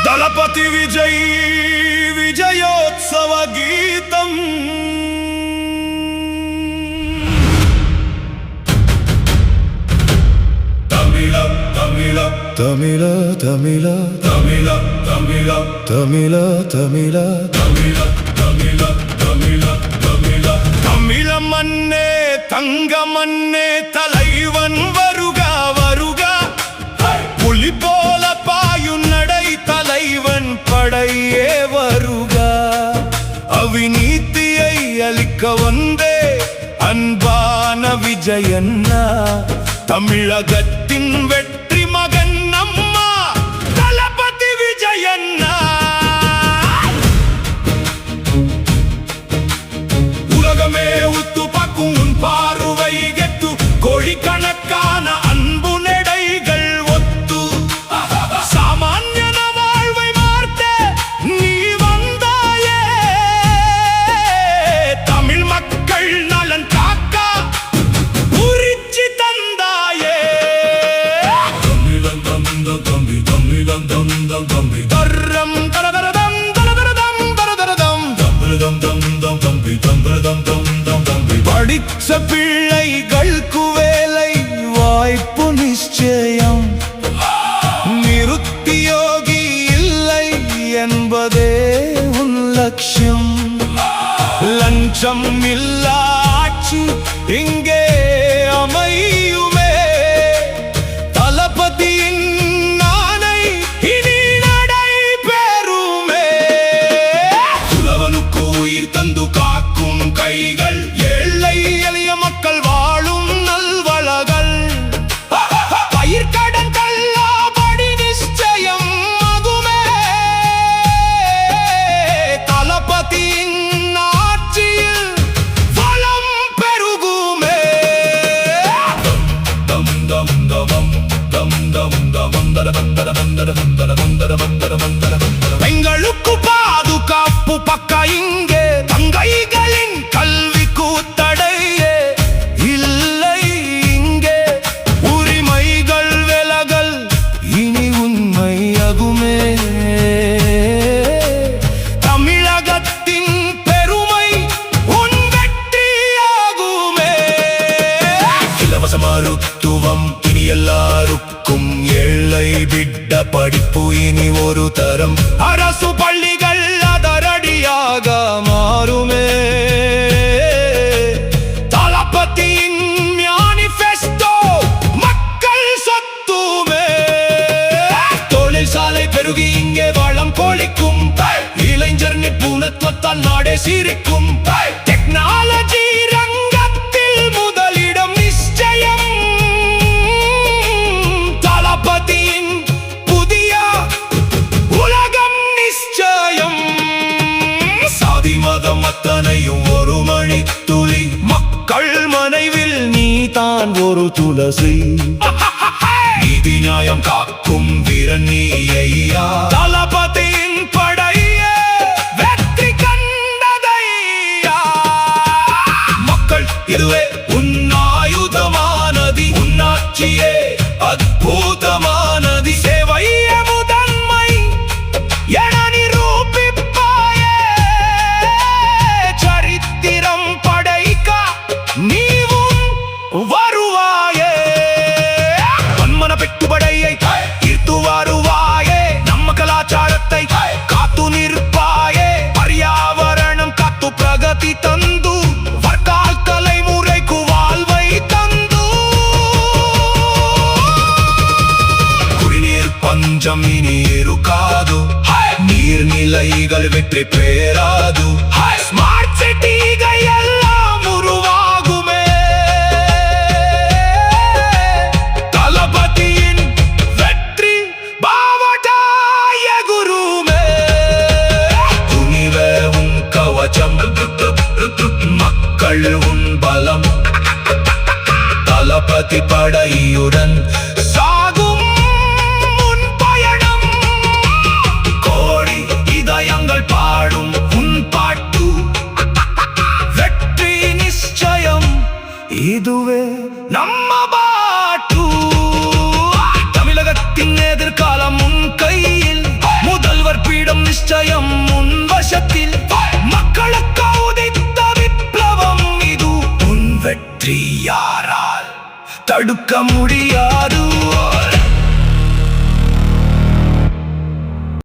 दलपति विजय विजयोत्सव गीतम तमिल तमिल तमिल तमिल तमिल तमिल तमिल तमिल तमिल तमिल तमिल तमिल तमिल मन्ने तंग मन्ने தலைவன் வருக வருக புலி போல பாயும் நடை தலைவன் படையே வருக அவிநீதியை அழிக்க வந்தே அன்பான விஜயண்ணா தமிழகத்தின் வெற்றி மகன் அம்மா தளபதி விஜயண்ணா உலகமே உத்து பார்க்கும் உன் பார்வை கெட்டு கோடிக்கணக்கான அன்பு நடைகள் ஒத்து சாமானியன வாழ்வை மார்த்தே நீ வந்தாயே தமிழ் மக்கள் நலன் காக்க உரிச்சி தந்தாயே தமிழன் தந்த தம்பி தமிழன் தந்த தம்பி தர்ரம் தரதரதம் தரதரதம் தரதரதம் தமிழன் தந்த தம்பி தமிழன் தந்த தம்பி படிச்ச பிள்ளைகளுக்கு வேலை வாய்ப்பு நிச்சயம் நிருத்தியோகி இல்லை என்பதே உன் லட்சியம் லஞ்சம் இல்லா ஆட்சி இங்கே அமையுமே தளபதியின் நாணை இனி நடைபெறுமே புலவனுக்கு உயிர் தந்து காக்கும் கைகள் ஏழை எளிய மக்கள் வாழும் நல்வளகள் பயிர்க்கடன் தள்ளாபடி நிச்சயம் ஆகுமே தளபதியின் ஆட்சியில் வளம் பெருகுமே தம் தம் தம் தம் தம் தம் பெண்களுக்கு பாதுகாப்பு பக்க இங்கே தங்கைகளின் கல்வி கூத்தடையே இல்லை இங்கே உரிமைகள் விலகல் இனி உண்மையாகுமே தமிழகத்தின் பெருமை உன் வெற்றியாகுமே இலவச மருத்துவம் இனி எல்லாருக்கும் ஏழை விட்ட படிப்பு இனி ஒரு தரம் அரசு பள்ளிகள் அதரடியாக மாறுமே தளபதியின் மேனிஃபெஸ்டோ மக்கள் சொத்துமே தொழிற்சாலை பெருகி இங்கே வளம் கொழிக்கும் இளைஞர் நிபுணத்துவத்தால் நாடே சிரிக்கும் டெக்னாலஜி ரங்கத்தில் முதலிடம் நிச்சயம் தளபதியின் புதிய உலகம் நிச்சயம் சாதி மதம் அத்தனையும் ஒரு மணி துளி மக்கள் மனைவில் நீ தான் ஒரு துளசி நீதி நியாயம் காக்கும் வீரன் நீ ஐயா தளபதியின் படையே வெற்றி கண்டதையா மக்கள் இதுவே உன் ஆயுதமானதி உன்னாட்சியே அற்புதமானதி சேவையே முதன்மை என நிரூபிப்பாயே சரித்திரம் படைக்க நீவும் வருவாயே வன்மன பெட்டுப்படையை ஈர்த்து வருவாயே நம்ம கலாச்சாரத்தை காத்து நிற்பாயே பர்யாவரணம் காத்து பிரகதி தந்து வர்க்கால் தலைமுறைக்கு வாழ்வை தந்து குடிநீர் பஞ்சம் இனி இருக்காது நீர்நிலைகள் வெற்றி பெறாது ஸ்மார்ட் சிட்டிகள் எல்லாம் உருவாகுமே தளபதியின் வெற்றி பாவட்டாய குருமே துணிவே உன் கவச்சம் மக்கள் உன் பலம் தளபதி படையுடன் சாகும் உன் பயணம் கோடி இதயங்கள் பாடும் உன் பாட்டு வெற்றி நிச்சயம் இதுவே நம்ம தடுக்க முடியாது.